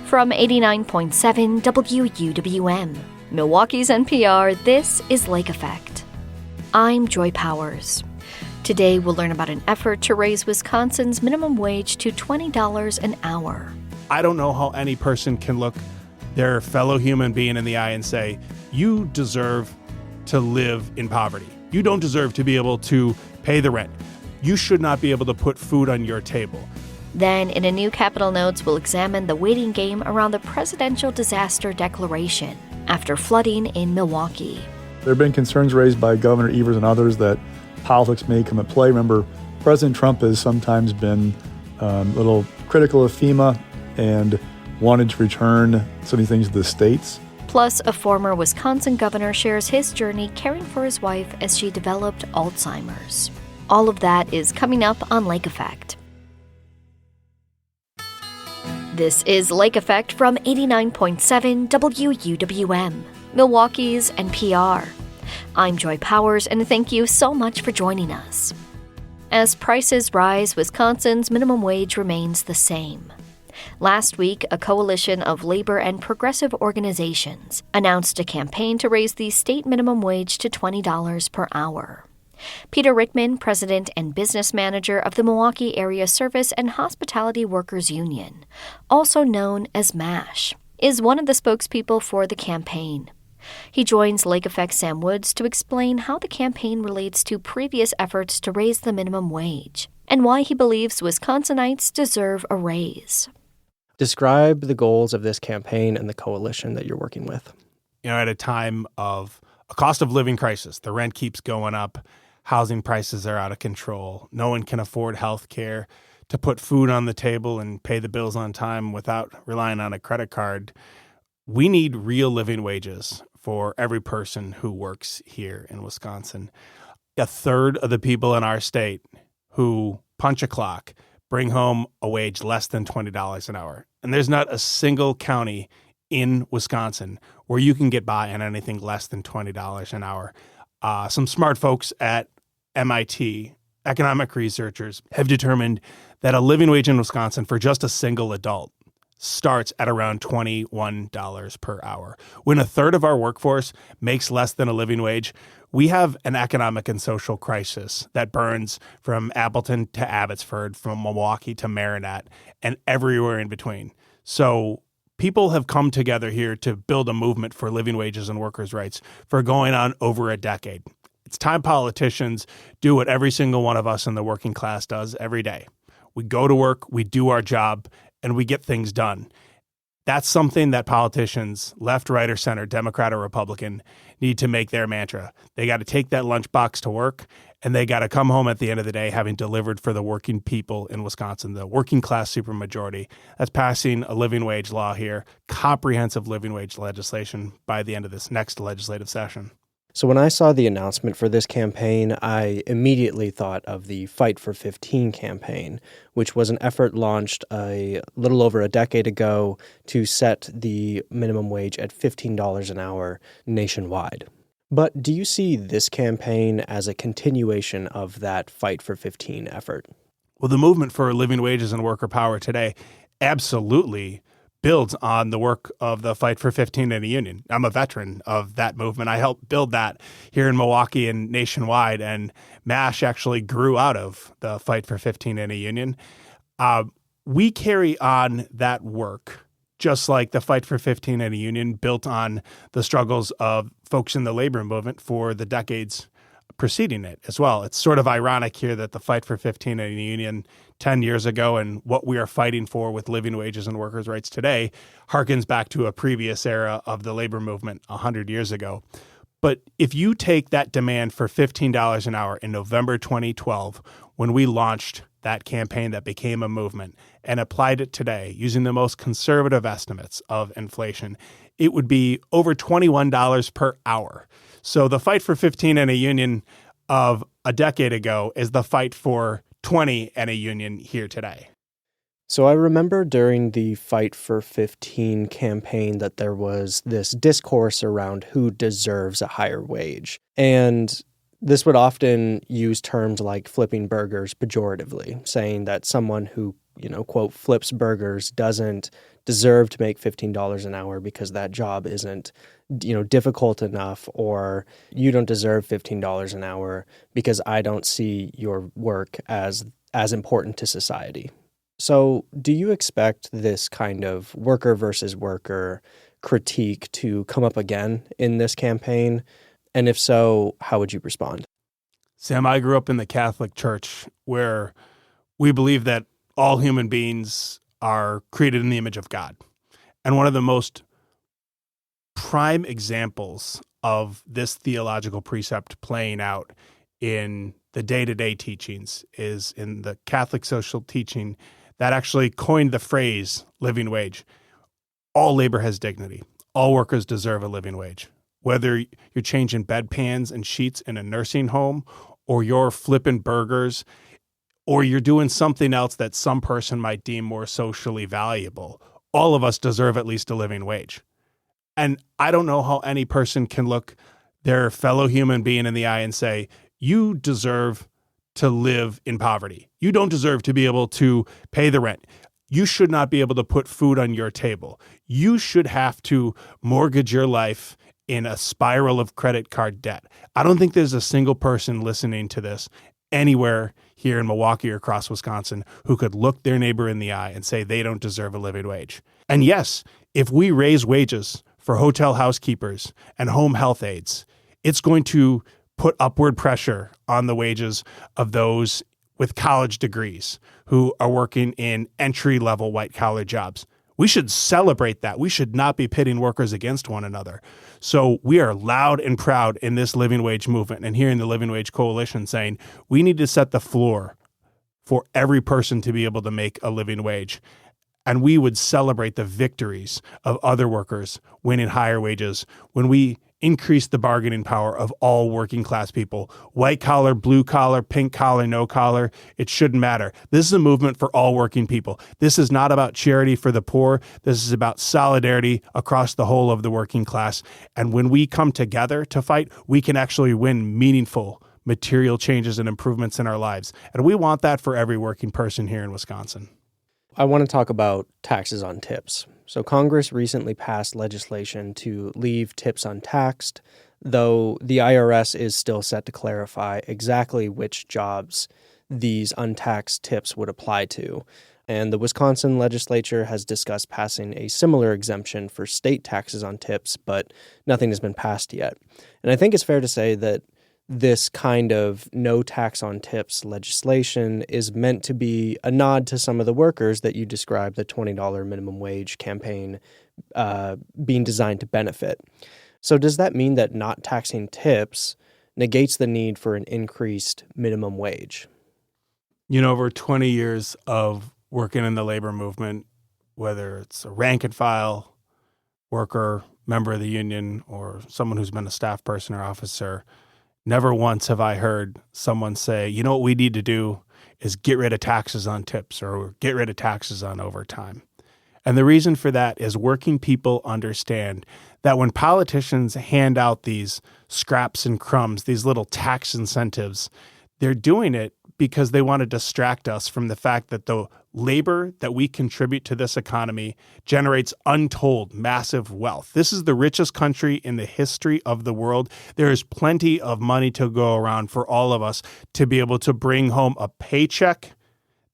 From 89.7 WUWM, Milwaukee's NPR, this is Lake Effect. I'm Joy Powers. Today we'll learn about an effort to raise Wisconsin's minimum wage to $20 an hour. I don't know how any person can look their fellow human being in the eye and say, you deserve to live in poverty. You don't deserve to be able to pay the rent. You should not be able to put food on your table. Then, in a new Capital Notes, we'll examine the waiting game around the presidential disaster declaration after flooding in Milwaukee. There have been concerns raised by Governor Evers and others that politics may come at play. Remember, President Trump has sometimes been a little critical of FEMA and wanted to return some of these things to the states. Plus, a former Wisconsin governor shares his journey caring for his wife as she developed Alzheimer's. All of that is coming up on Lake Effect. This is Lake Effect from 89.7 WUWM, Milwaukee's NPR. I'm Joy Powers, and thank you so much for joining us. As prices rise, Wisconsin's minimum wage remains the same. Last week, a coalition of labor and progressive organizations announced a campaign to raise the state minimum wage to $20 per hour. Peter Rickman, president and business manager of the Milwaukee Area Service and Hospitality Workers Union, also known as MASH, is one of the spokespeople for the campaign. He joins Lake Effect Sam Woods to explain how the campaign relates to previous efforts to raise the minimum wage and why he believes Wisconsinites deserve a raise. Describe the goals of this campaign and the coalition that you're working with. At a time of a cost of living crisis, the rent keeps going up, housing prices are out of control, no one can afford health care, to put food on the table and pay the bills on time without relying on a credit card. We need real living wages for every person who works here in Wisconsin. A third of the people in our state who punch a clock bring home a wage less than $20 an hour. And there's not a single county in Wisconsin where you can get by on anything less than $20 an hour. Some smart folks at MIT, economic researchers, have determined that a living wage in Wisconsin for just a single adult starts at around $21 per hour. When a third of our workforce makes less than a living wage, we have an economic and social crisis that burns from Appleton to Abbotsford, from Milwaukee to Marinette, and everywhere in between. So people have come together here to build a movement for living wages and workers' rights for going on over a decade. It's time politicians do what every single one of us in the working class does every day. We go to work, we do our job, and we get things done. That's something that politicians, left, right, or center, Democrat or Republican, need to make their mantra. They got to take that lunchbox to work, and they got to come home at the end of the day having delivered for the working people in Wisconsin, the working class supermajority. That's passing a living wage law here, comprehensive living wage legislation by the end of this next legislative session. So when I saw the announcement for this campaign, I immediately thought of the Fight for 15 campaign, which was an effort launched a little over a decade ago to set the minimum wage at $15 an hour nationwide. But do you see this campaign as a continuation of that Fight for 15 effort? Well, the movement for living wages and worker power today absolutely builds on the work of the Fight for 15 in a union. I'm a veteran of that movement. I helped build that here in Milwaukee and nationwide, and MASH actually grew out of the Fight for 15 in a union. We carry on that work, just like the Fight for 15 in a union built on the struggles of folks in the labor movement for the decades preceding it as well. It's sort of ironic here that the Fight for 15 in a union 10 years ago and what we are fighting for with living wages and workers' rights today harkens back to a previous era of the labor movement 100 years ago. But if you take that demand for $15 an hour in November 2012, when we launched that campaign that became a movement, and applied it today using the most conservative estimates of inflation, it would be over $21 per hour. So the Fight for 15 in a union of a decade ago is the fight for 20 in a union here today. So I remember during the Fight for 15 campaign that there was this discourse around who deserves a higher wage. And this would often use terms like flipping burgers pejoratively, saying that someone who quote, flips burgers doesn't deserve to make $15 an hour because that job isn't, difficult enough, or you don't deserve $15 an hour because I don't see your work as important to society. So do you expect this kind of worker versus worker critique to come up again in this campaign? And if so, how would you respond? Sam, I grew up in the Catholic Church where we believe that all human beings are created in the image of God. And one of the most prime examples of this theological precept playing out in the day-to-day teachings is in the Catholic social teaching that actually coined the phrase living wage. All labor has dignity. All workers deserve a living wage. Whether you're changing bedpans and sheets in a nursing home, or you're flipping burgers, or you're doing something else that some person might deem more socially valuable, all of us deserve at least a living wage. And I don't know how any person can look their fellow human being in the eye and say, you deserve to live in poverty. You don't deserve to be able to pay the rent. You should not be able to put food on your table. You should have to mortgage your life in a spiral of credit card debt. I don't think there's a single person listening to this anywhere here in Milwaukee or across Wisconsin who could look their neighbor in the eye and say they don't deserve a living wage. And yes, if we raise wages for hotel housekeepers and home health aides, it's going to put upward pressure on the wages of those with college degrees who are working in entry-level white-collar jobs. We should celebrate that. We should not be pitting workers against one another. So we are loud and proud in this living wage movement and here in the Living Wage Coalition saying we need to set the floor for every person to be able to make a living wage. And we would celebrate the victories of other workers winning higher wages when we increase the bargaining power of all working class people. White collar, blue collar, pink collar, no collar, it shouldn't matter. This is a movement for all working people. This is not about charity for the poor. This is about solidarity across the whole of the working class. And when we come together to fight, we can actually win meaningful material changes and improvements in our lives. And we want that for every working person here in Wisconsin. I want to talk about taxes on tips. So Congress recently passed legislation to leave tips untaxed, though the IRS is still set to clarify exactly which jobs these untaxed tips would apply to. And the Wisconsin legislature has discussed passing a similar exemption for state taxes on tips, but nothing has been passed yet. And I think it's fair to say that this kind of no tax on tips legislation is meant to be a nod to some of the workers that you described, the $20 minimum wage campaign being designed to benefit. So does that mean that not taxing tips negates the need for an increased minimum wage? Over 20 years of working in the labor movement, whether it's a rank and file worker, member of the union, or someone who's been a staff person or officer, never once have I heard someone say, what we need to do is get rid of taxes on tips or get rid of taxes on overtime. And the reason for that is working people understand that when politicians hand out these scraps and crumbs, these little tax incentives, they're doing it because they want to distract us from the fact that the labor that we contribute to this economy generates untold, massive wealth. This is the richest country in the history of the world. There is plenty of money to go around for all of us to be able to bring home a paycheck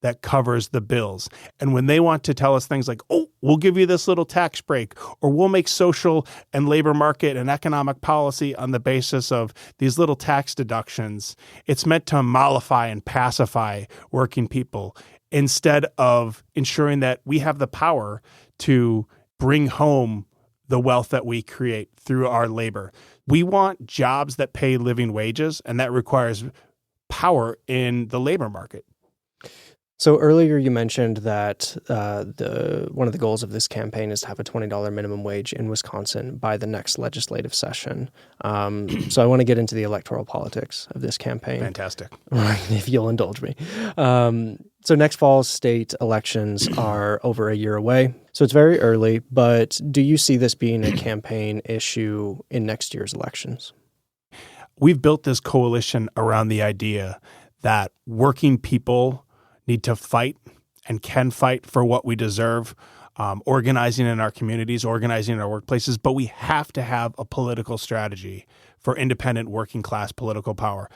that covers the bills. And when they want to tell us things like, we'll give you this little tax break, or we'll make social and labor market and economic policy on the basis of these little tax deductions, it's meant to mollify and pacify working people instead of ensuring that we have the power to bring home the wealth that we create through our labor. We want jobs that pay living wages, and that requires power in the labor market. So earlier you mentioned that one of the goals of this campaign is to have a $20 minimum wage in Wisconsin by the next legislative session. So I want to get into the electoral politics of this campaign. Fantastic. If you'll indulge me. So next fall's state elections are over a year away. So it's very early, but do you see this being a campaign issue in next year's elections? We've built this coalition around the idea that working people need to fight and can fight for what we deserve, organizing in our communities, organizing in our workplaces, but we have to have a political strategy for independent working class political power.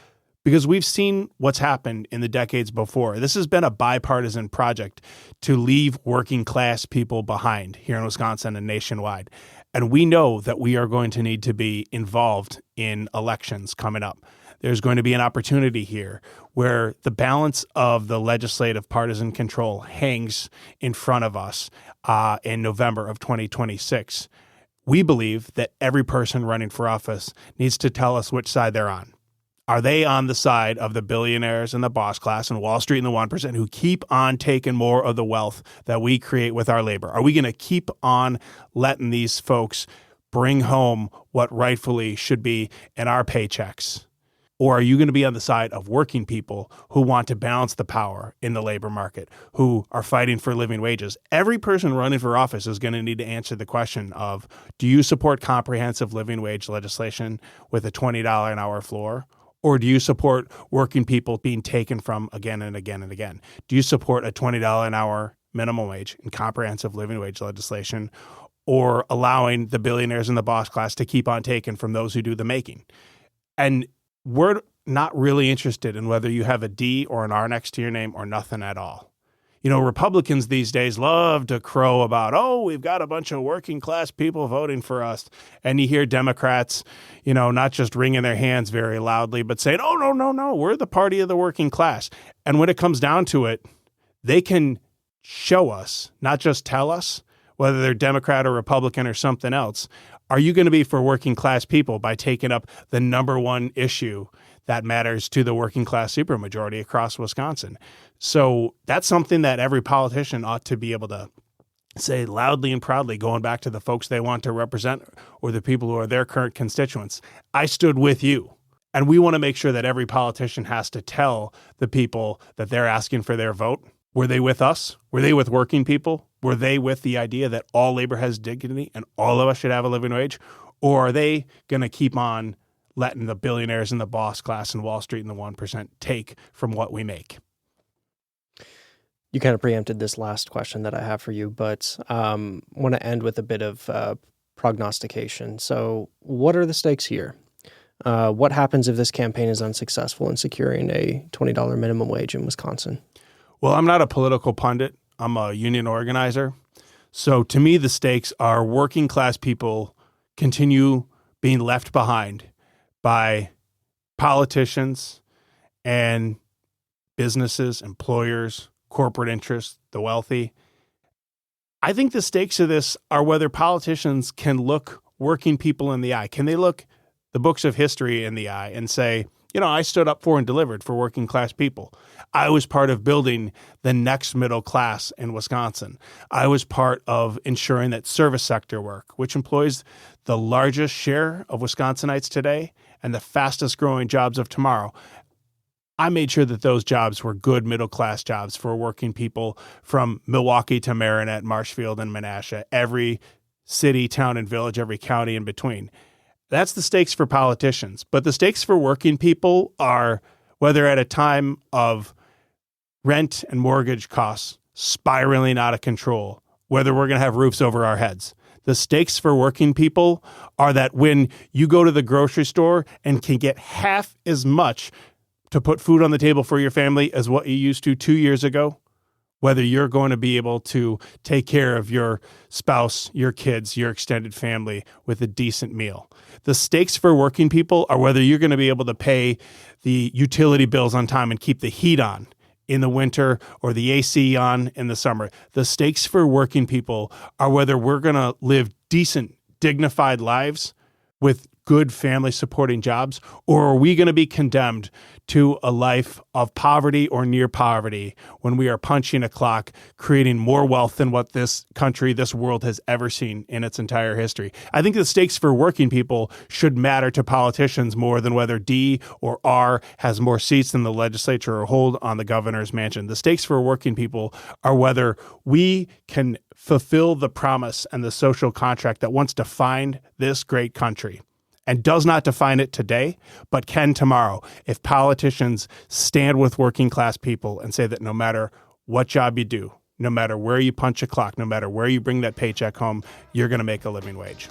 Because we've seen what's happened in the decades before. This has been a bipartisan project to leave working class people behind here in Wisconsin and nationwide. And we know that we are going to need to be involved in elections coming up. There's going to be an opportunity here where the balance of the legislative partisan control hangs in front of us in November of 2026. We believe that every person running for office needs to tell us which side they're on. Are they on the side of the billionaires and the boss class and Wall Street and the 1% who keep on taking more of the wealth that we create with our labor? Are we going to keep on letting these folks bring home what rightfully should be in our paychecks? Or are you going to be on the side of working people who want to balance the power in the labor market, who are fighting for living wages? Every person running for office is going to need to answer the question of, do you support comprehensive living wage legislation with a $20 an hour floor? Or do you support working people being taken from again and again and again? Do you support a $20 an hour minimum wage and comprehensive living wage legislation, or allowing the billionaires and the boss class to keep on taking from those who do the making? And we're not really interested in whether you have a D or an R next to your name or nothing at all. You know, Republicans these days love to crow about, oh, we've got a bunch of working class people voting for us. And you hear Democrats, not just wringing their hands very loudly, but saying, oh, no, we're the party of the working class. And when it comes down to it, they can show us, not just tell us, whether they're Democrat or Republican or something else. Are you going to be for working class people by taking up the number one issue that matters to the working class supermajority across Wisconsin? So that's something that every politician ought to be able to say loudly and proudly, going back to the folks they want to represent or the people who are their current constituents. I stood with you. And we want to make sure that every politician has to tell the people that they're asking for their vote. Were they with us? Were they with working people? Were they with the idea that all labor has dignity and all of us should have a living wage? Or are they going to keep on letting the billionaires and the boss class and Wall Street and the 1% take from what we make? You kind of preempted this last question that I have for you, but want to end with a bit of prognostication. So what are the stakes here? What happens if this campaign is unsuccessful in securing a $20 minimum wage in Wisconsin? Well, I'm not a political pundit. I'm a union organizer. So to me, the stakes are working class people continue being left behind by politicians and businesses, employers, corporate interests, the wealthy. I think the stakes of this are whether politicians can look working people in the eye. Can they look the books of history in the eye and say, I stood up for and delivered for working class people. I was part of building the next middle class in Wisconsin. I was part of ensuring that service sector work, which employs the largest share of Wisconsinites today and the fastest growing jobs of tomorrow. I made sure that those jobs were good middle class jobs for working people from Milwaukee to Marinette, Marshfield, and Menasha, every city, town, and village, every county in between. That's the stakes for politicians. But the stakes for working people are whether at a time of rent and mortgage costs spiraling out of control, whether we're going to have roofs over our heads. The stakes for working people are that when you go to the grocery store and can get half as much to put food on the table for your family as what you used to 2 years ago, whether you're going to be able to take care of your spouse, your kids, your extended family with a decent meal. The stakes for working people are whether you're going to be able to pay the utility bills on time and keep the heat on in the winter or the AC on in the summer. The stakes for working people are whether we're going to live decent, dignified lives with good family supporting jobs, or are we going to be condemned to a life of poverty or near poverty when we are punching a clock, creating more wealth than what this country, this world has ever seen in its entire history? I think the stakes for working people should matter to politicians more than whether D or R has more seats than the legislature or hold on the governor's mansion. The stakes for working people are whether we can fulfill the promise and the social contract that once defined this great country and does not define it today, but can tomorrow, if politicians stand with working class people and say that no matter what job you do, no matter where you punch a clock, no matter where you bring that paycheck home, you're going to make a living wage.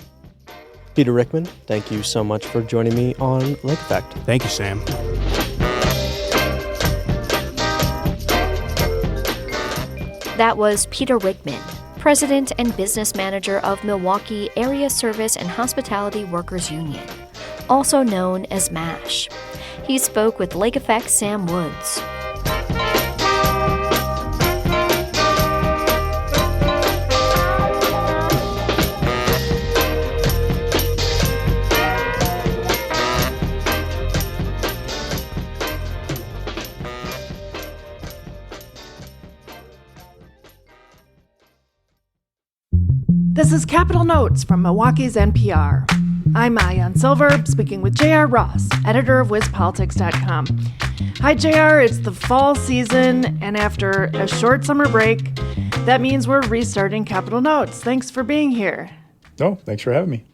Peter Rickman, thank you so much for joining me on Lake Effect. Thank you, Sam. That was Peter Rickman, President and Business Manager of Milwaukee Area Service and Hospitality Workers Union, also known as MASH. He spoke with Lake Effect's Sam Woods. This is Capital Notes from Milwaukee's NPR. I'm Maayan Silver, speaking with J.R. Ross, editor of WizPolitics.com. Hi, J.R. It's the fall season, and after a short summer break, that means we're restarting Capital Notes. Thanks for being here. No, thanks for having me.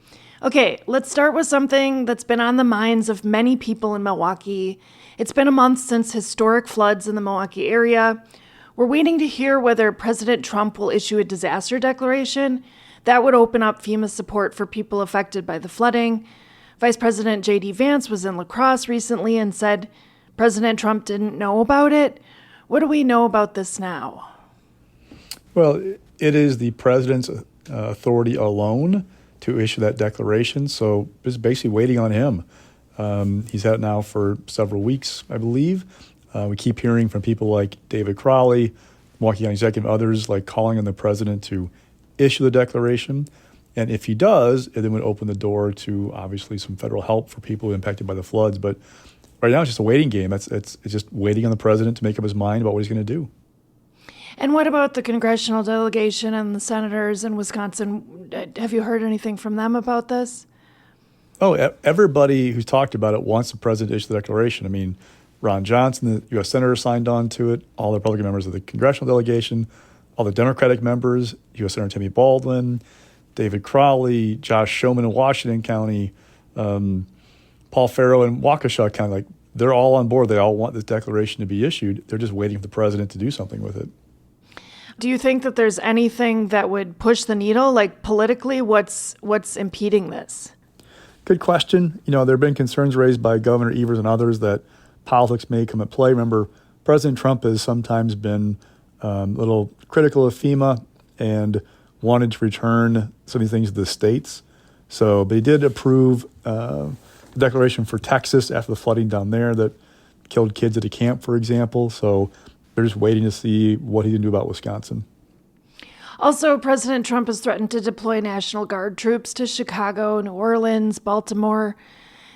Okay, let's start with something that's been on the minds of many people in Milwaukee. It's been a month since historic floods in the Milwaukee area. We're waiting to hear whether President Trump will issue a disaster declaration. That would open up FEMA support for people affected by the flooding. Vice President J.D. Vance was in La Crosse recently and said President Trump didn't know about it. What do we know about this now? Well, it is the president's authority alone to issue that declaration, so it's basically waiting on him. He's had it now for several weeks, I believe. We keep hearing from people like David Crowley, Milwaukee County Executive, others like calling on the president to issue the declaration. And if he does, it then would open the door to obviously some federal help for people impacted by the floods. But right now it's just a waiting game. It's just waiting on the president to make up his mind about what he's going to do. And what about the congressional delegation and the senators in Wisconsin? Have you heard anything from them about this? Oh, everybody who's talked about it wants the president to issue the declaration. I mean, Ron Johnson, the U.S. Senator, signed on to it. All the Republican members of the congressional delegation, all the Democratic members, U.S. Senator Timmy Baldwin, David Crowley, Josh Schoeman in Washington County, Paul Farrow in Waukesha County. Like, they're all on board. They all want this declaration to be issued. They're just waiting for the president to do something with it. Do you think that there's anything that would push the needle? Like, politically, what's impeding this? Good question. You know, there have been concerns raised by Governor Evers and others that politics may come at play. Remember, President Trump has sometimes been a little critical of FEMA and wanted to return some of these things to the states. So, but he did approve the declaration for Texas after the flooding down there that killed kids at a camp, for example. So they're just waiting to see what he can do about Wisconsin. Also, President Trump has threatened to deploy National Guard troops to Chicago, New Orleans, Baltimore.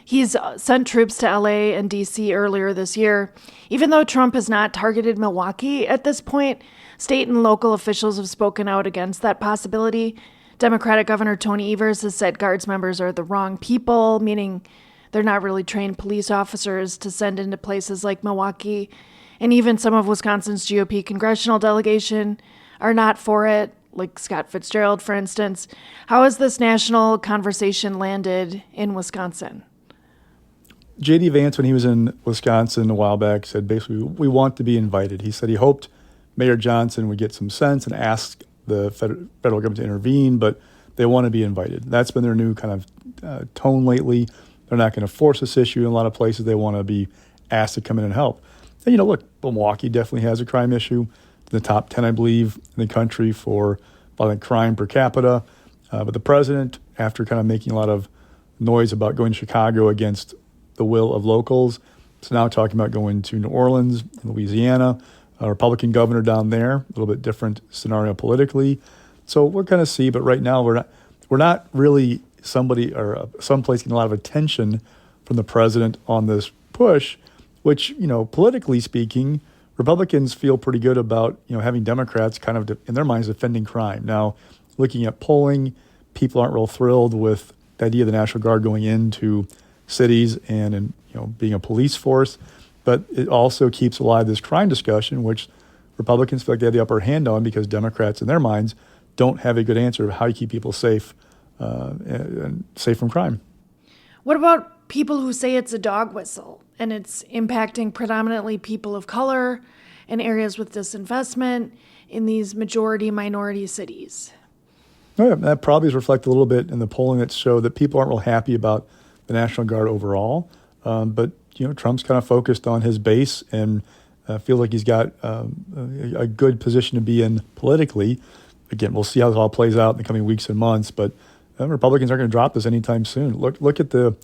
He's sent troops to LA and DC earlier this year. Even though Trump has not targeted Milwaukee at this point, state and local officials have spoken out against that possibility. Democratic Governor Tony Evers has said Guards members are the wrong people, meaning they're not really trained police officers to send into places like Milwaukee. And even some of Wisconsin's GOP congressional delegation are not for it, like Scott Fitzgerald, for instance. How has this national conversation landed in Wisconsin? J.D. Vance, when he was in Wisconsin a while back, said basically, we want to be invited. He said he hoped Mayor Johnson would get some sense and ask the federal government to intervene, but they want to be invited. That's been their new kind of tone lately. They're not going to force this issue in a lot of places. They want to be asked to come in and help. And, you know, look, Milwaukee definitely has a crime issue. The top 10, I believe, in the country for violent crime per capita. But the president, after kind of making a lot of noise about going to Chicago against the will of locals, is now talking about going to New Orleans, Louisiana, a Republican governor down there, a little bit different scenario politically. So we're going to see, but right now we're not really somebody or someplace getting a lot of attention from the president on this push, which, you know, politically speaking, Republicans feel pretty good about, you know, having Democrats kind of, in their minds, defending crime. Now, looking at polling, people aren't real thrilled with the idea of the National Guard going into cities and you know, being a police force. But it also keeps alive this crime discussion, which Republicans feel like they have the upper hand on because Democrats, in their minds, don't have a good answer of how you keep people safe and safe from crime. What about people who say it's a dog whistle and it's impacting predominantly people of color in areas with disinvestment? in these majority-minority cities. Oh, yeah, that probably is reflected a little bit in the polling that showed that people aren't real happy about the National Guard overall. But Trump's kind of focused on his base and feels like he's got a good position to be in politically. Again, we'll see how this all plays out in the coming weeks and months. But Republicans aren't going to drop this anytime soon. Look at the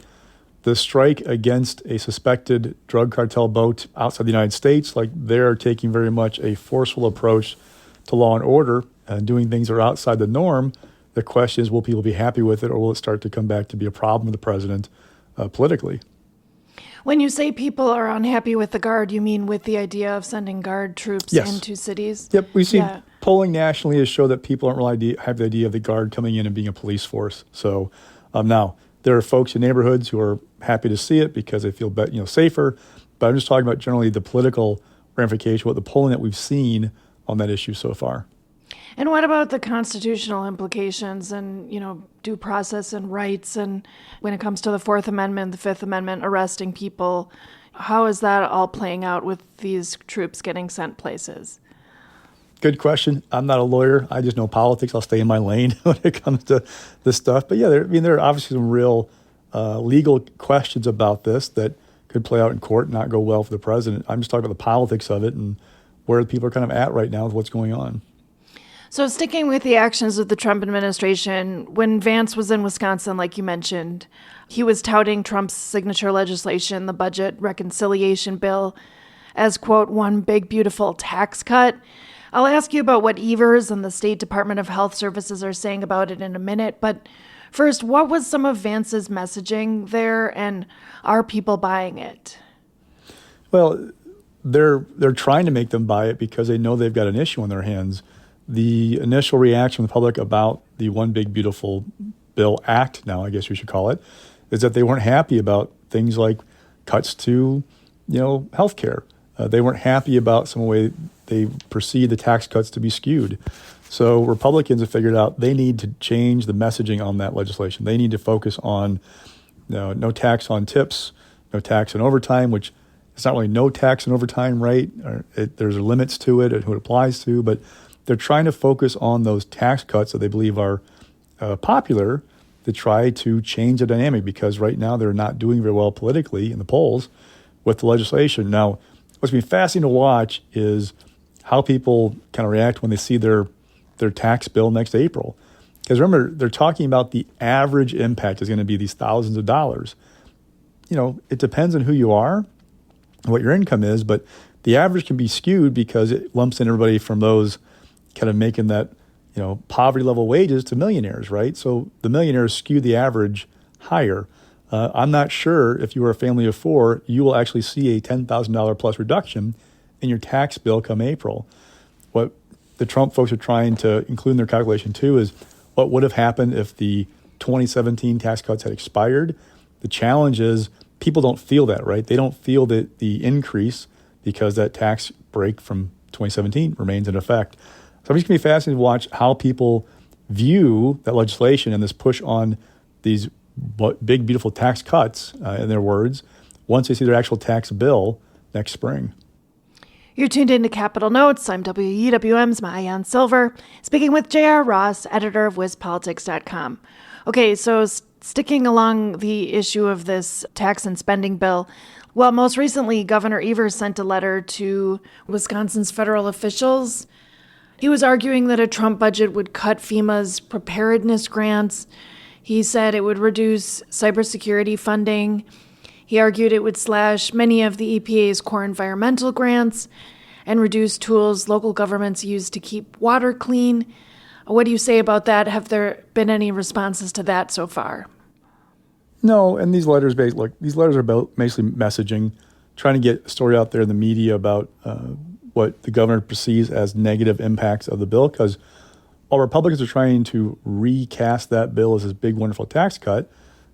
strike against a suspected drug cartel boat outside the United States. Like, they're taking very much a forceful approach to law and order and doing things that are outside the norm. The question is, will people be happy with it, or will it start to come back to be a problem with the president politically? When you say people are unhappy with the Guard, you mean with the idea of sending Guard troops into cities? Yep, we've seen polling nationally has shown that people aren't really have the idea of the Guard coming in and being a police force. So now, there are folks in neighborhoods who are happy to see it because they feel safer. But I'm just talking about generally the political ramification, what the polling that we've seen on that issue so far. And what about the constitutional implications and, due process and rights? And when it comes to the Fourth Amendment, the Fifth Amendment, arresting people, how is that all playing out with these troops getting sent places? Good question. I'm not a lawyer. I just know politics. I'll stay in my lane when it comes to this stuff. But yeah, there are obviously some real legal questions about this that could play out in court and not go well for the president. I'm just talking about the politics of it and where people are kind of at right now with what's going on. So sticking with the actions of the Trump administration, when Vance was in Wisconsin, like you mentioned, he was touting Trump's signature legislation, the budget reconciliation bill, as, quote, one big, beautiful tax cut. I'll ask you about what Evers and the State Department of Health Services are saying about it in a minute. But first, what was some of Vance's messaging there, and are people buying it? Well, they're trying to make them buy it because they know they've got an issue on their hands. The initial reaction from the public about the One Big Beautiful Bill Act, now I guess we should call it, is that they weren't happy about things like cuts to, health care. They weren't happy about some way they perceived the tax cuts to be skewed. So Republicans have figured out they need to change the messaging on that legislation. They need to focus on no tax on tips, no tax on overtime, which it's not really no tax on overtime, right? There's limits to it and who it applies to, but they're trying to focus on those tax cuts that they believe are popular to try to change the dynamic, because right now they're not doing very well politically in the polls with the legislation. Now, what's been fascinating to watch is how people kind of react when they see their tax bill next April. Because remember, they're talking about the average impact is going to be these thousands of dollars. It depends on who you are, what your income is, but the average can be skewed because it lumps in everybody from those kind of making that, poverty level wages to millionaires, right? So the millionaires skew the average higher. I'm not sure if you are a family of four, you will actually see a $10,000 plus reduction in your tax bill come April. What the Trump folks are trying to include in their calculation too is what would have happened if the 2017 tax cuts had expired. The challenge is people don't feel that, right? They don't feel the increase because that tax break from 2017 remains in effect. So it's going to be fascinating to watch how people view that legislation and this push on these big, beautiful tax cuts, in their words, once they see their actual tax bill next spring. You're tuned into Capital Notes. I'm WEWM's Maayan Silver, speaking with J.R. Ross, editor of WizPolitics.com. Okay, so sticking along the issue of this tax and spending bill, well, most recently, Governor Evers sent a letter to Wisconsin's federal officials. He was arguing that a Trump budget would cut FEMA's preparedness grants. He said it would reduce cybersecurity funding. He argued it would slash many of the EPA's core environmental grants and reduce tools local governments use to keep water clean. What do you say about that? Have there been any responses to that so far? No, and these letters are about basically messaging, trying to get a story out there in the media about what the governor perceives as negative impacts of the bill, because while Republicans are trying to recast that bill as this big, wonderful tax cut,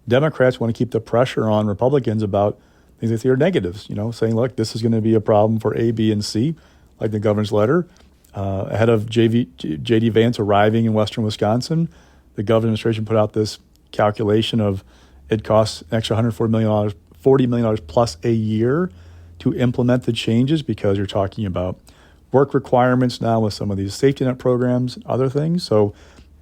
Democrats want to keep the pressure on Republicans about things they see are negatives, saying, look, this is going to be a problem for A, B, and C, like the governor's letter. Ahead of J.D. Vance arriving in western Wisconsin, the government administration put out this calculation of it costs an extra $140 million plus a year to implement the changes, because you're talking about work requirements now with some of these safety net programs and other things. So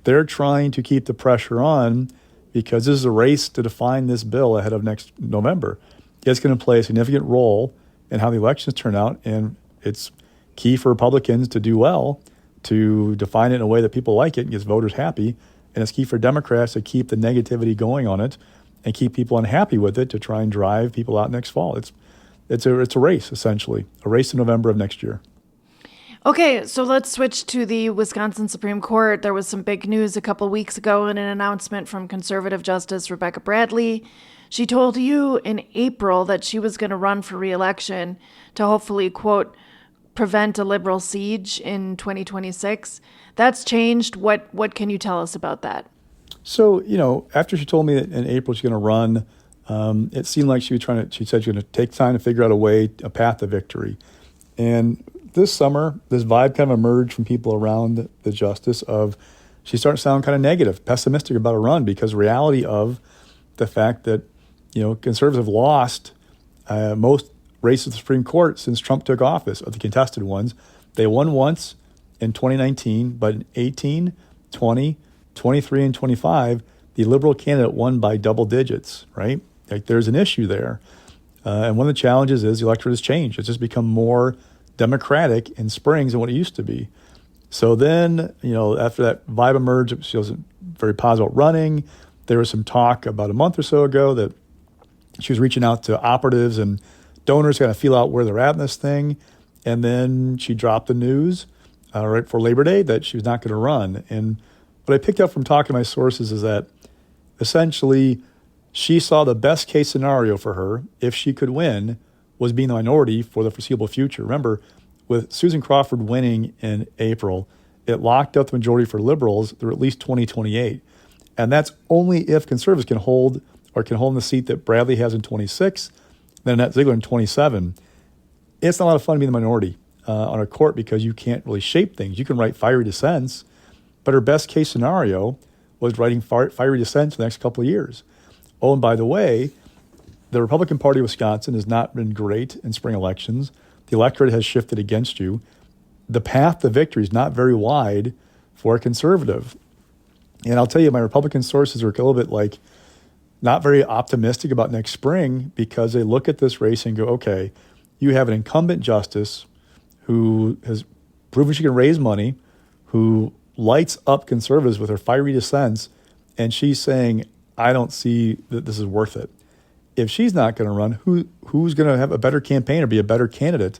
they're trying to keep the pressure on because this is a race to define this bill ahead of next November. It's going to play a significant role in how the elections turn out, and it's key for Republicans to do well, to define it in a way that people like it and gets voters happy, and it's key for Democrats to keep the negativity going on it and keep people unhappy with it to try and drive people out next fall. It's a race, essentially, a race in November of next year. Okay, so let's switch to the Wisconsin Supreme Court. There was some big news a couple weeks ago in an announcement from conservative Justice Rebecca Bradley. She told you in April that she was going to run for re-election to hopefully, quote, prevent a liberal siege in 2026. That's changed. What can you tell us about that? So, after she told me that in April she's going to run, it seemed like she said she's going to take time to figure out a path to victory. And this summer, this vibe kind of emerged from people around the justice of she started to sound kind of negative, pessimistic about a run because reality of the fact that, conservatives have lost most races of the Supreme Court since Trump took office, of the contested ones. They won once in 2019, but in 18, 20, 23, and 25, the liberal candidate won by double digits, right? Like there's an issue there. And one of the challenges is the electorate has changed. It's just become more Democratic in Springs than what it used to be. So then, after that vibe emerged, she wasn't very positive about running. There was some talk about a month or so ago that she was reaching out to operatives and donors to kind of feel out where they're at in this thing. And then she dropped the news right before Labor Day that she was not going to run. And what I picked up from talking to my sources is that essentially she saw the best case scenario for her, if she could win, was being the minority for the foreseeable future. Remember, with Susan Crawford winning in April, it locked up the majority for liberals through at least 2028. And that's only if conservatives can hold in the seat that Bradley has in 26, then Annette Ziegler in 27. It's not a lot of fun being the minority on a court because you can't really shape things. You can write fiery dissents, but her best case scenario was writing fiery dissents for the next couple of years. Oh, and by the way, the Republican Party of Wisconsin has not been great in spring elections. The electorate has shifted against you. The path to victory is not very wide for a conservative. And I'll tell you, my Republican sources are a little bit not very optimistic about next spring because they look at this race and go, okay, you have an incumbent justice who has proven she can raise money, who lights up conservatives with her fiery dissents, and she's saying, I don't see that this is worth it. If she's not going to run, who's going to have a better campaign or be a better candidate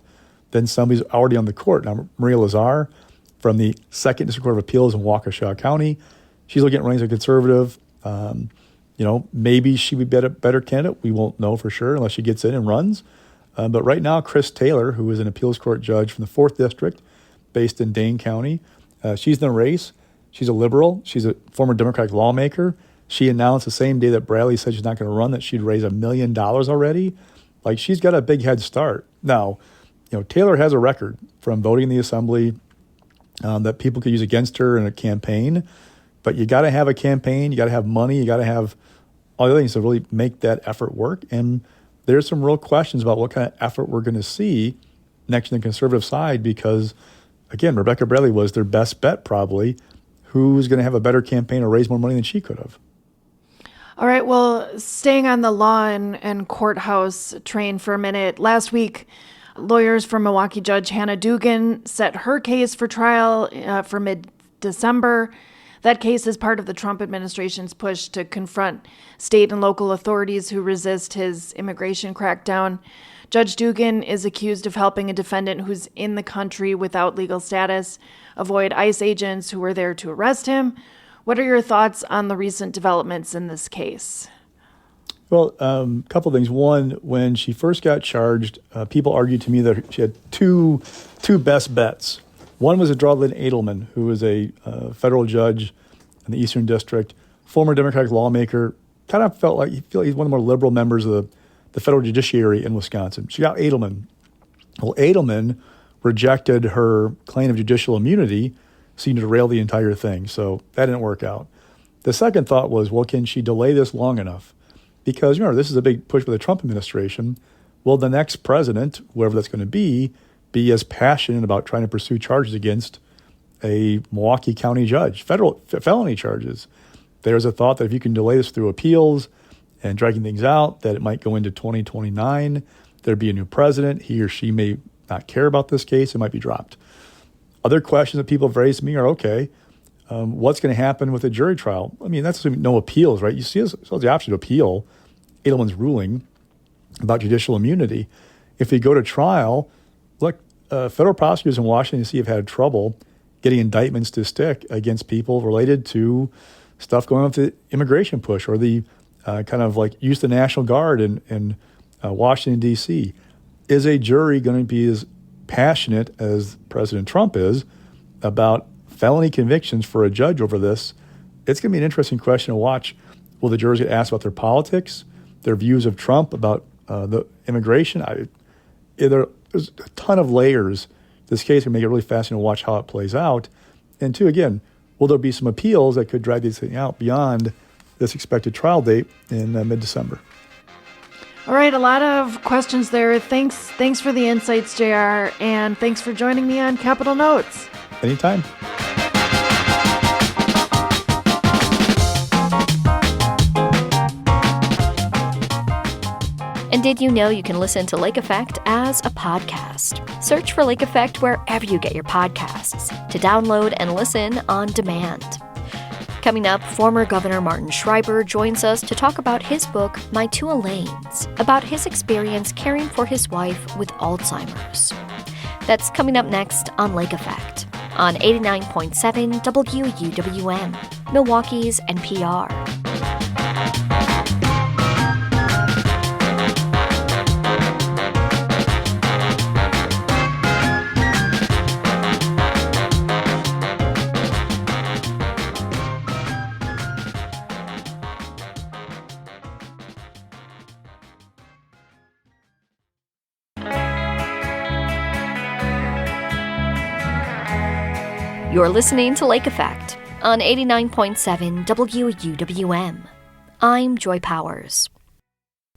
than somebody who's already on the court? Now, Maria Lazar from the 2nd District Court of Appeals in Waukesha County, she's looking at running as a conservative. Maybe she would be a better candidate. We won't know for sure unless she gets in and runs. But right now, Chris Taylor, who is an appeals court judge from the 4th District based in Dane County, she's in the race. She's a liberal. She's a former Democratic lawmaker. She announced the same day that Bradley said she's not going to run that she'd raise $1 million already. She's got a big head start. Now, Taylor has a record from voting in the assembly that people could use against her in a campaign. But you got to have a campaign. You got to have money. You got to have all the other things to really make that effort work. And there's some real questions about what kind of effort we're going to see next in the conservative side because, again, Rebecca Bradley was their best bet probably. Who's going to have a better campaign or raise more money than she could have? All right, well, staying on the law and courthouse train for a minute. Last week, lawyers for Milwaukee Judge Hannah Dugan set her case for trial for mid-December. That case is part of the Trump administration's push to confront state and local authorities who resist his immigration crackdown. Judge Dugan is accused of helping a defendant who's in the country without legal status avoid ICE agents who were there to arrest him. What are your thoughts on the recent developments in this case? Well, a couple of things. One, when she first got charged, people argued to me that she had two best bets. One was Adrolin Edelman, who was a federal judge in the Eastern District, former Democratic lawmaker, kind of felt like he's one of the more liberal members of the federal judiciary in Wisconsin. She got Edelman. Well, Edelman rejected her claim of judicial immunity, seemed to derail the entire thing. So that didn't work out. The second thought was, well, can she delay this long enough? Because, remember, this is a big push for the Trump administration. Well, the next president, whoever that's going to be, be as passionate about trying to pursue charges against a Milwaukee County judge, federal felony charges. There's a thought that if you can delay this through appeals and dragging things out, that it might go into 2029. There'd be a new president. He or she may not care about this case. It might be dropped. Other questions that people have raised to me are, okay, what's going to happen with a jury trial? I mean, that's assuming no appeals, right? You see the option to appeal Edelman's ruling about judicial immunity. If we go to trial, look, federal prosecutors in Washington, D.C. have had trouble getting indictments to stick against people related to stuff going on with the immigration push or the kind of like use the National Guard in Washington, D.C. Is a jury going to be as passionate as President Trump is about felony convictions for a judge over this? It's going to be an interesting question to watch. Will the jurors get asked about their politics, their views of Trump, about the immigration? There's a ton of layers. This case will make it really fascinating to watch how it plays out. And two, again, will there be some appeals that could drag this thing out beyond this expected trial date in mid-December? All right, a lot of questions there. Thanks for the insights, JR, and thanks for joining me on Capital Notes. Anytime. And did you know you can listen to Lake Effect as a podcast? Search for Lake Effect wherever you get your podcasts to download and listen on demand. Coming up, former Governor Martin Schreiber joins us to talk about his book, My Two Elaines, about his experience caring for his wife with Alzheimer's. That's coming up next on Lake Effect on 89.7 WUWM, Milwaukee's NPR. You're listening to Lake Effect on 89.7 WUWM. I'm Joy Powers.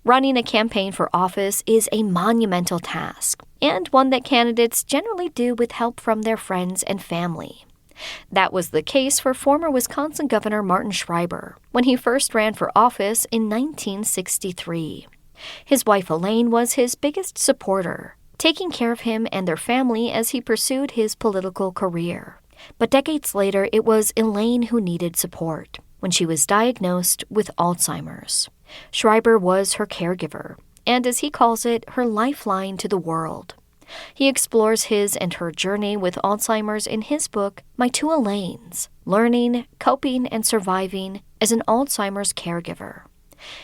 Running a campaign for office is a monumental task, and one that candidates generally do with help from their friends and family. That was the case for former Wisconsin Governor Martin Schreiber when he first ran for office in 1963. His wife Elaine was his biggest supporter, taking care of him and their family as he pursued his political career. But decades later, it was Elaine who needed support when she was diagnosed with Alzheimer's. Schreiber was her caregiver, and as he calls it, her lifeline to the world. He explores his and her journey with Alzheimer's in his book, My Two Elaines, Learning, Coping, and Surviving as an Alzheimer's Caregiver.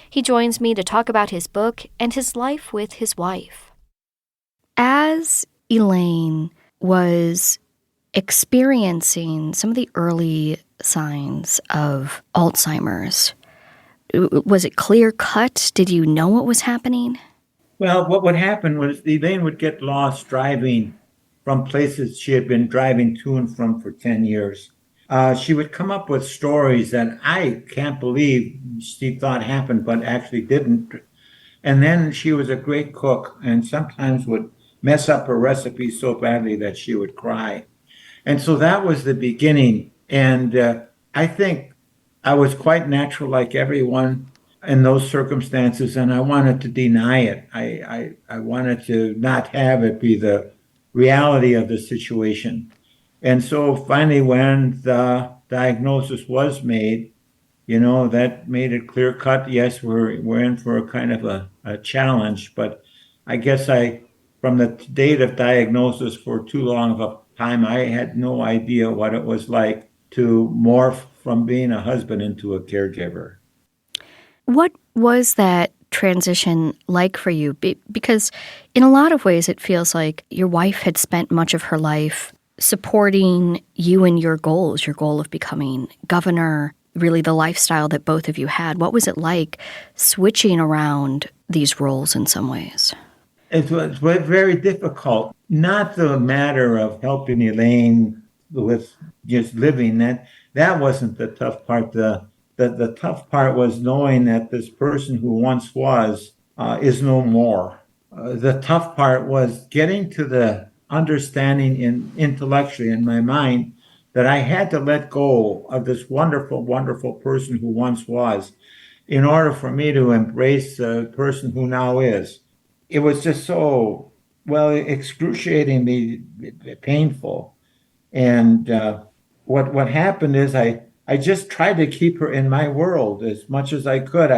He joins me to talk about his book and his life with his wife. As Elaine was experiencing some of the early signs of Alzheimer's, was it clear cut? Did you know what was happening? Well, what would happen was Elaine would get lost driving from places she had been driving to and from for 10 years. She would come up with stories that I can't believe she thought happened, but actually didn't. And then she was a great cook and sometimes would mess up her recipes so badly that she would cry. And so that was the beginning. And I think I was quite natural like everyone in those circumstances, and I wanted to deny it. I wanted to not have it be the reality of the situation. And so finally, when the diagnosis was made, that made it clear cut. Yes, we're in for a kind of a challenge, but I guess from the date of diagnosis for too long of a time, I had no idea what it was like to morph from being a husband into a caregiver. What was that transition like for you? Because in a lot of ways, it feels like your wife had spent much of her life supporting you and your goals, your goal of becoming governor, really the lifestyle that both of you had. What was it like switching around these roles in some ways? It was very difficult. Not the matter of helping Elaine with just living. That wasn't the tough part. The tough part was knowing that this person who once was is no more. The tough part was getting to the understanding intellectually in my mind that I had to let go of this wonderful, wonderful person who once was in order for me to embrace the person who now is. It was just so, well, excruciatingly painful. And what happened is I just tried to keep her in my world as much as I could.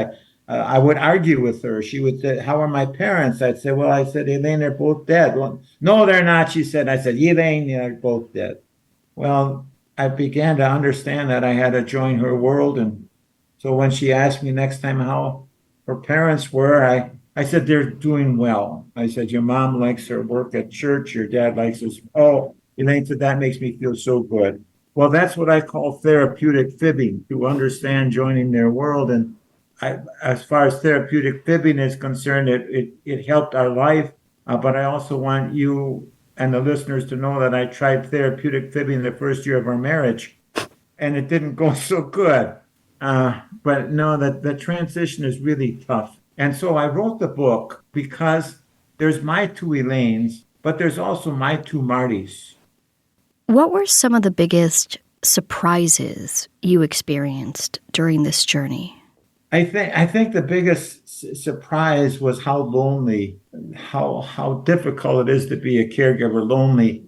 I would argue with her. She would say, "How are my parents?" I'd say, "Well," I said, "Elaine, they're both dead." "Well, no, they're not," she said. I said, "Elaine, they're both dead." Well, I began to understand that I had to join her world. And so when she asked me next time how her parents were, I said, "They're doing well." I said, "Your mom likes her work at church. Your dad likes his." "Oh," Elaine said, "that makes me feel so good." Well, that's what I call therapeutic fibbing, to understand joining their world. And as far as therapeutic fibbing is concerned, it helped our life. But I also want you and the listeners to know that I tried therapeutic fibbing the first year of our marriage, and it didn't go so good. But no, the transition is really tough. And so I wrote the book because there's my two Elaines, but there's also my two Martys. What were some of the biggest surprises you experienced during this journey? I think the biggest surprise was how lonely, how difficult it is to be a caregiver, lonely.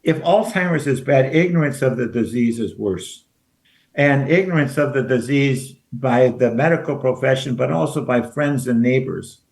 If Alzheimer's is bad, ignorance of the disease is worse. And ignorance of the disease by the medical profession, but also by friends and neighbors.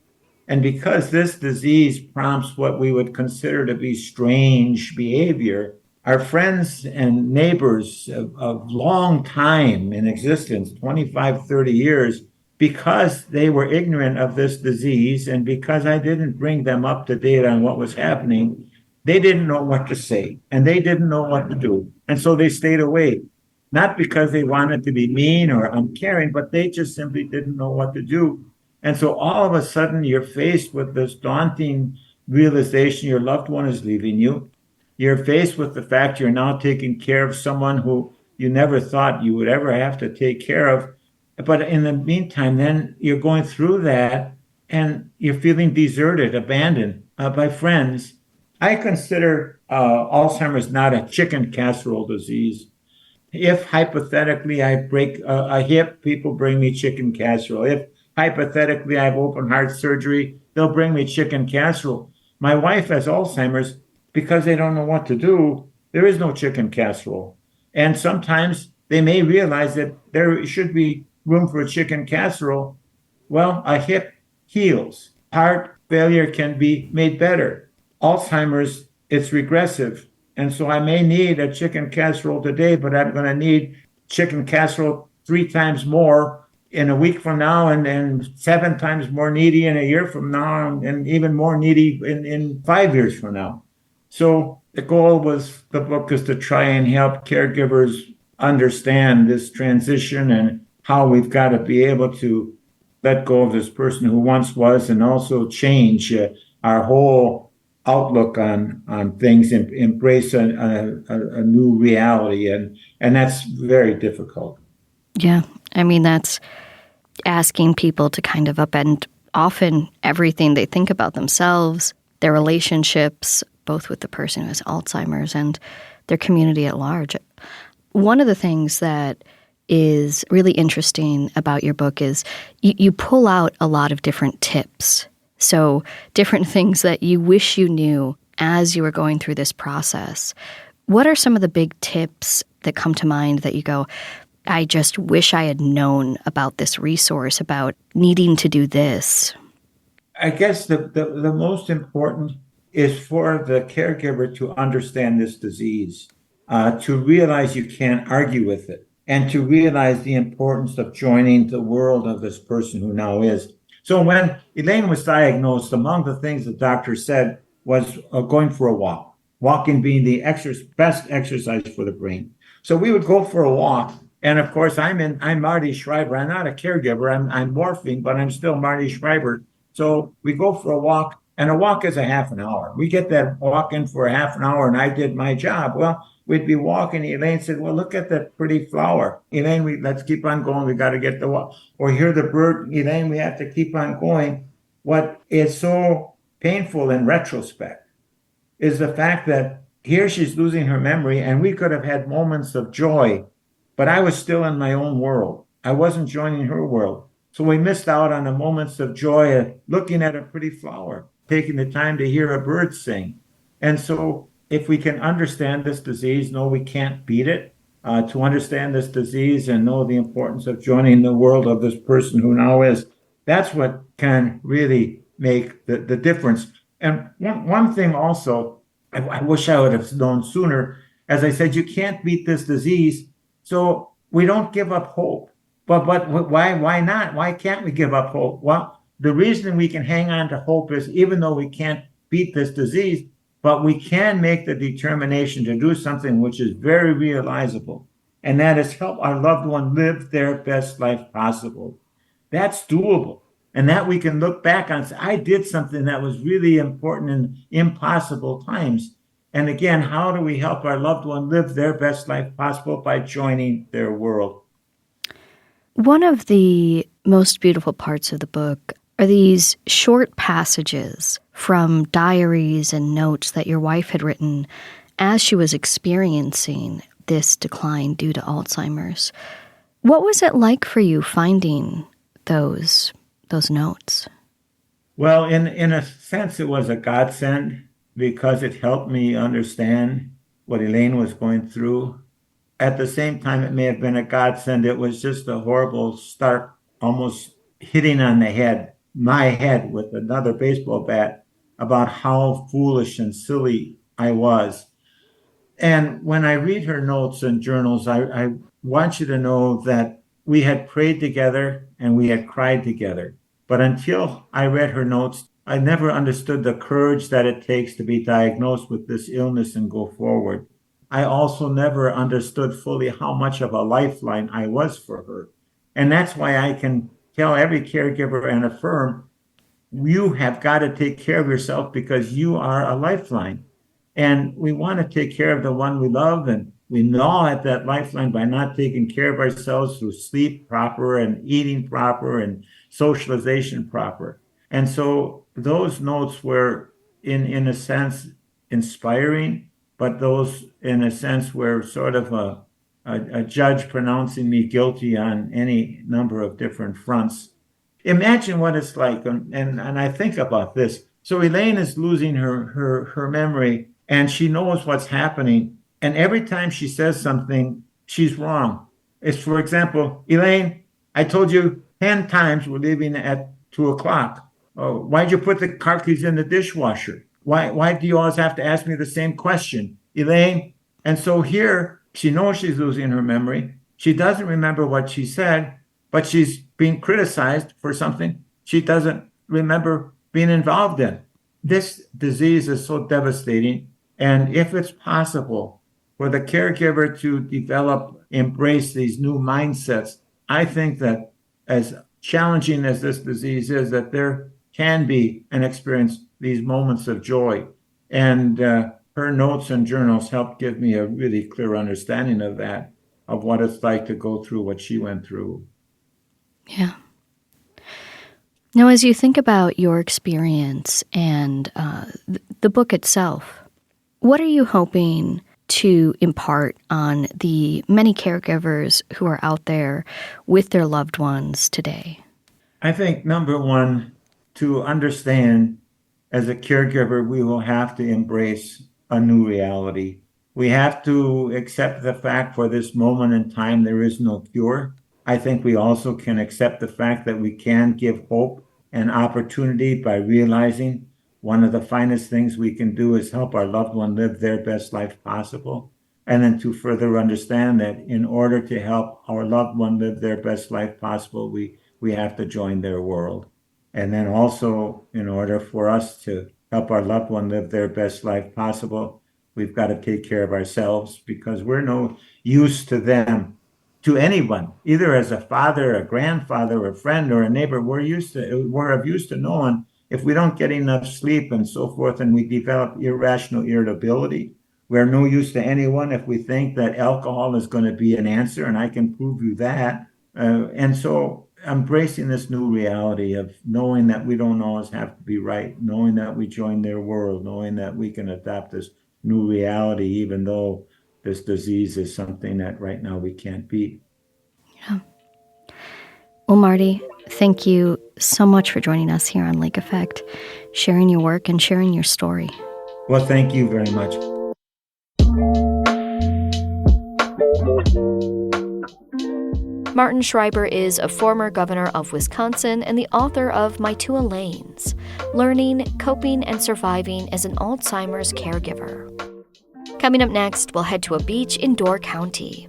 And because this disease prompts what we would consider to be strange behavior, our friends and neighbors of long time in existence, 25, 30 years, because they were ignorant of this disease and because I didn't bring them up to date on what was happening, they didn't know what to say and they didn't know what to do. And so they stayed away, not because they wanted to be mean or uncaring, but they just simply didn't know what to do. And so all of a sudden you're faced with this daunting realization your loved one is leaving you. You're faced with the fact you're now taking care of someone who you never thought you would ever have to take care of. But in the meantime, then you're going through that and you're feeling deserted, abandoned by friends. I consider Alzheimer's not a chicken casserole disease. If hypothetically I break a hip, people bring me chicken casserole. If hypothetically I have open heart surgery, they'll bring me chicken casserole. My wife has Alzheimer's. Because they don't know what to do, there is no chicken casserole. And sometimes they may realize that there should be room for a chicken casserole. Well, a hip heals. Heart failure can be made better. Alzheimer's, it's regressive. And so I may need a chicken casserole today, but I'm going to need chicken casserole 3 times more in a week from now, and 7 times more needy in a year from now, and even more needy in 5 years from now. So the goal was the book is to try and help caregivers understand this transition and how we've got to be able to let go of this person who once was and also change our whole outlook on things and embrace a new reality. And that's very difficult. Yeah. I mean, that's asking people to kind of upend often everything they think about themselves, their relationships, both with the person who has Alzheimer's and their community at large. One of the things that is really interesting about your book is you pull out a lot of different tips. So different things that you wish you knew as you were going through this process. What are some of the big tips that come to mind that you go, I just wish I had known about this resource, about needing to do this? I guess the most important is for the caregiver to understand this disease, to realize you can't argue with it, and to realize the importance of joining the world of this person who now is. So when Elaine was diagnosed, among the things the doctor said was going for a walk, walking being the best exercise for the brain. So we would go for a walk. And of course, I'm Marty Schreiber. I'm not a caregiver. I'm morphing, but I'm still Marty Schreiber. So we go for a walk. And a walk is a half an hour. We get that walk in for a half an hour, and I did my job. Well, we'd be walking. Elaine said, "Well, look at that pretty flower. Elaine, let's keep on going. We got to get the walk." Or hear the bird. Elaine, we have to keep on going. What is so painful in retrospect is the fact that here she's losing her memory, and we could have had moments of joy, but I was still in my own world. I wasn't joining her world. So we missed out on the moments of joy of looking at a pretty flower, taking the time to hear a bird sing. And so if we can understand this disease, know we can't beat it, to understand this disease and know the importance of joining the world of this person who now is, that's what can really make the difference. And one thing also, I wish I would have known sooner. As I said, you can't beat this disease, so we don't give up hope. But why not? Why can't we give up hope? Well, the reason we can hang on to hope is even though we can't beat this disease, but we can make the determination to do something which is very realizable, and that is help our loved one live their best life possible. That's doable. And that we can look back on and say, I did something that was really important in impossible times. And again, how do we help our loved one live their best life possible? By joining their world. One of the most beautiful parts of the book are these short passages from diaries and notes that your wife had written as she was experiencing this decline due to Alzheimer's. What was it like for you finding those notes? Well, in a sense, it was a godsend because it helped me understand what Elaine was going through. At the same time, it may have been a godsend. It was just a horrible start, almost hitting on the head, my head with another baseball bat, about how foolish and silly I was. And when I read her notes and journals, I want you to know that we had prayed together and we had cried together. But until I read her notes, I never understood the courage that it takes to be diagnosed with this illness and go forward. I also never understood fully how much of a lifeline I was for her. And that's why I can tell every caregiver and affirm, you have got to take care of yourself because you are a lifeline. And we want to take care of the one we love, and we gnaw at that lifeline by not taking care of ourselves through sleep proper and eating proper and socialization proper. And so those notes were, in a sense, inspiring, but those, in a sense, were sort of a judge pronouncing me guilty on any number of different fronts. Imagine what it's like, and I think about this. So Elaine is losing her memory, and she knows what's happening. And every time she says something, she's wrong. It's, for example, Elaine, I told you 10 times we're leaving at 2:00. Oh, why'd you put the car keys in the dishwasher? Why do you always have to ask me the same question, Elaine? And so here, she knows she's losing her memory. She doesn't remember what she said, but she's being criticized for something she doesn't remember being involved in. This disease is so devastating. And if it's possible for the caregiver to embrace these new mindsets, I think that as challenging as this disease is, that there can be and experience these moments of joy. And her notes and journals helped give me a really clear understanding of that, of what it's like to go through what she went through. Yeah. Now, as you think about your experience and the book itself, what are you hoping to impart on the many caregivers who are out there with their loved ones today? I think, number one, to understand as a caregiver, we will have to embrace a new reality. We have to accept the fact for this moment in time there is no cure. I think we also can accept the fact that we can give hope and opportunity by realizing one of the finest things we can do is help our loved one live their best life possible. And then to further understand that in order to help our loved one live their best life possible, we have to join their world. And then also, in order for us to help our loved one live their best life possible, we've got to take care of ourselves because we're no use to them, to anyone, either as a father, a grandfather, a friend, or a neighbor. We're of use to no one if we don't get enough sleep and so forth, and we develop irrational irritability. We're no use to anyone if we think that alcohol is going to be an answer, and I can prove you that. And so embracing this new reality of knowing that we don't always have to be right, knowing that we join their world, knowing that we can adapt this new reality, even though this disease is something that right now we can't beat. Well, Marty, thank you so much for joining us here on Lake Effect, sharing your work and sharing your story. Well, thank you very much. Martin Schreiber is a former governor of Wisconsin and the author of My Two Elaines, Learning, Coping, and Surviving as an Alzheimer's Caregiver. Coming up next, we'll head to a beach in Door County.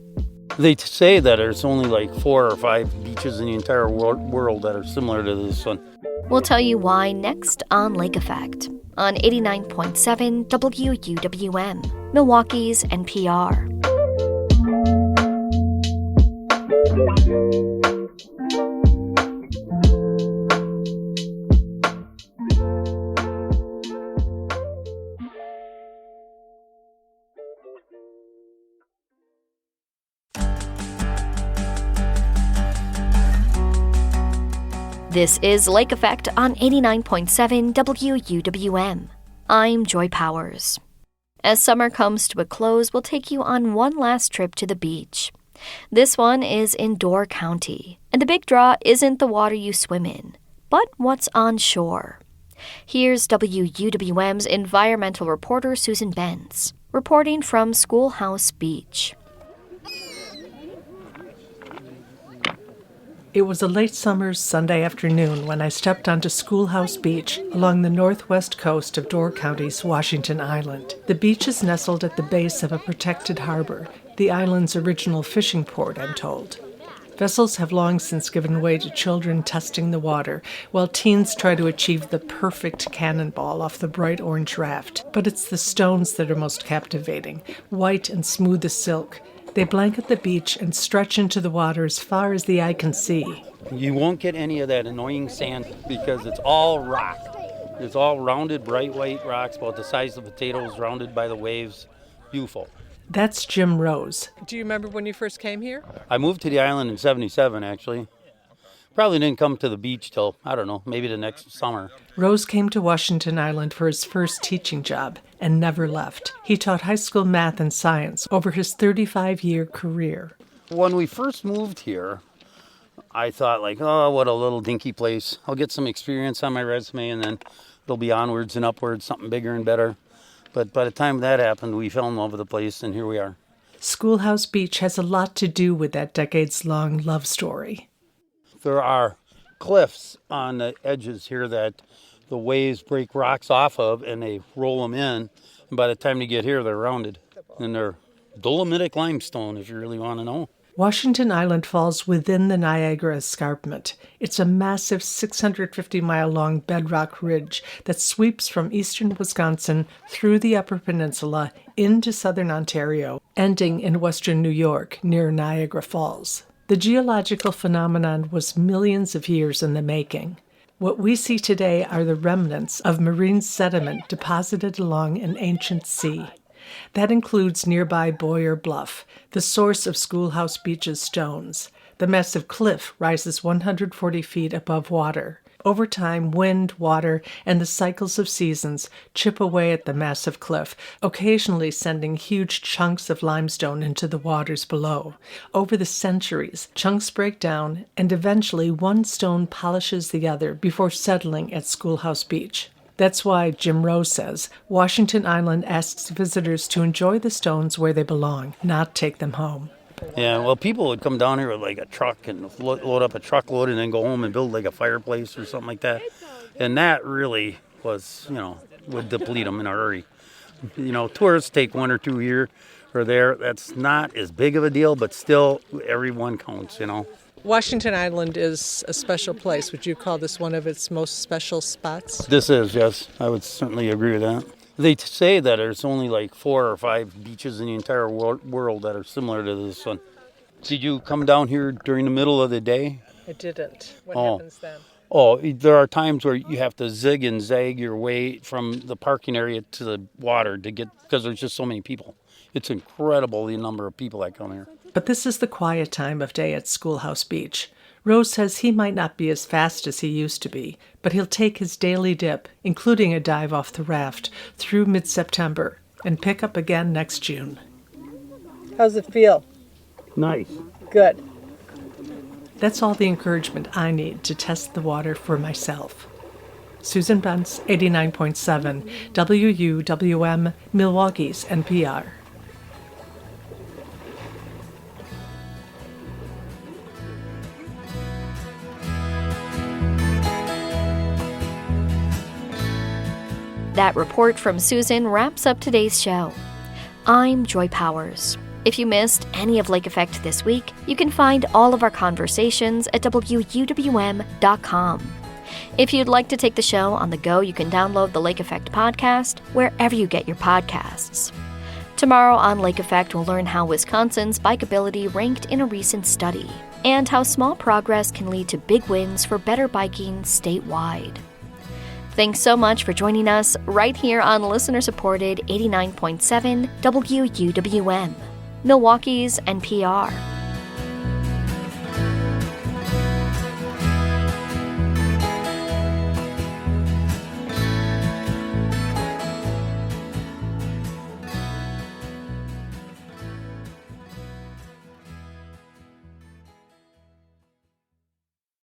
They say that there's only like 4 or 5 beaches in the entire world that are similar to this one. We'll tell you why next on Lake Effect on 89.7 WUWM, Milwaukee's NPR. This is Lake Effect on 89.7 WUWM. I'm Joy Powers. As summer comes to a close, we'll take you on one last trip to the beach. This one is in Door County, and the big draw isn't the water you swim in, but what's on shore. Here's WUWM's environmental reporter Susan Benz, reporting from Schoolhouse Beach. It was a late summer's Sunday afternoon when I stepped onto Schoolhouse Beach along the northwest coast of Door County's Washington Island. The beach is nestled at the base of a protected harbor, the island's original fishing port, I'm told. Vessels have long since given way to children testing the water, while teens try to achieve the perfect cannonball off the bright orange raft. But it's the stones that are most captivating, white and smooth as silk. They blanket the beach and stretch into the water as far as the eye can see. You won't get any of that annoying sand because it's all rock. It's all rounded, bright white rocks, about the size of potatoes, rounded by the waves. Beautiful. That's Jim Rose. Do you remember when you first came here? I moved to the island in 77, actually. Probably didn't come to the beach till, I don't know, maybe the next summer. Rose came to Washington Island for his first teaching job and never left. He taught high school math and science over his 35-year career. When we first moved here, I thought like, oh, what a little dinky place. I'll get some experience on my resume and then it'll be onwards and upwards, something bigger and better. But by the time that happened, we fell in love with the place and here we are. Schoolhouse Beach has a lot to do with that decades-long love story. There are cliffs on the edges here that the waves break rocks off of and they roll them in. And by the time they get here, they're rounded. And they're dolomitic limestone, if you really want to know. Washington Island falls within the Niagara Escarpment. It's a massive 650-mile-long bedrock ridge that sweeps from eastern Wisconsin through the Upper Peninsula into southern Ontario, ending in western New York near Niagara Falls. The geological phenomenon was millions of years in the making. What we see today are the remnants of marine sediment deposited along an ancient sea. That includes nearby Boyer Bluff, the source of Schoolhouse Beach's stones. The massive cliff rises 140 feet above water. Over time, wind, water, and the cycles of seasons chip away at the massive cliff, occasionally sending huge chunks of limestone into the waters below. Over the centuries, chunks break down, and eventually one stone polishes the other before settling at Schoolhouse Beach. That's why, Jim Rose says, Washington Island asks visitors to enjoy the stones where they belong, not take them home. Yeah, well, people would come down here with like a truck and load up a truckload and then go home and build like a fireplace or something like that. And that really was, would deplete them in a hurry. Tourists take 1 or 2 here or there. That's not as big of a deal, but still everyone counts, Washington Island is a special place. Would you call this one of its most special spots? This is, yes. I would certainly agree with that. They say that there's only like 4 or 5 beaches in the entire world that are similar to this one. Did you come down here during the middle of the day? I didn't. What happens then? Oh, there are times where you have to zig and zag your way from the parking area to the water to get, because there's just so many people. It's incredible the number of people that come here. But this is the quiet time of day at Schoolhouse Beach. Rose says he might not be as fast as he used to be, but he'll take his daily dip, including a dive off the raft, through mid-September and pick up again next June. How's it feel? Nice. Good. That's all the encouragement I need to test the water for myself. Susan Bunce, 89.7, WUWM, Milwaukee's NPR. That report from Susan wraps up today's show. I'm Joy Powers. If you missed any of Lake Effect this week, you can find all of our conversations at WUWM.com. If you'd like to take the show on the go, you can download the Lake Effect podcast wherever you get your podcasts. Tomorrow on Lake Effect, we'll learn how Wisconsin's bikeability ranked in a recent study, and how small progress can lead to big wins for better biking statewide. Thanks so much for joining us right here on listener-supported 89.7 WUWM, Milwaukee's NPR.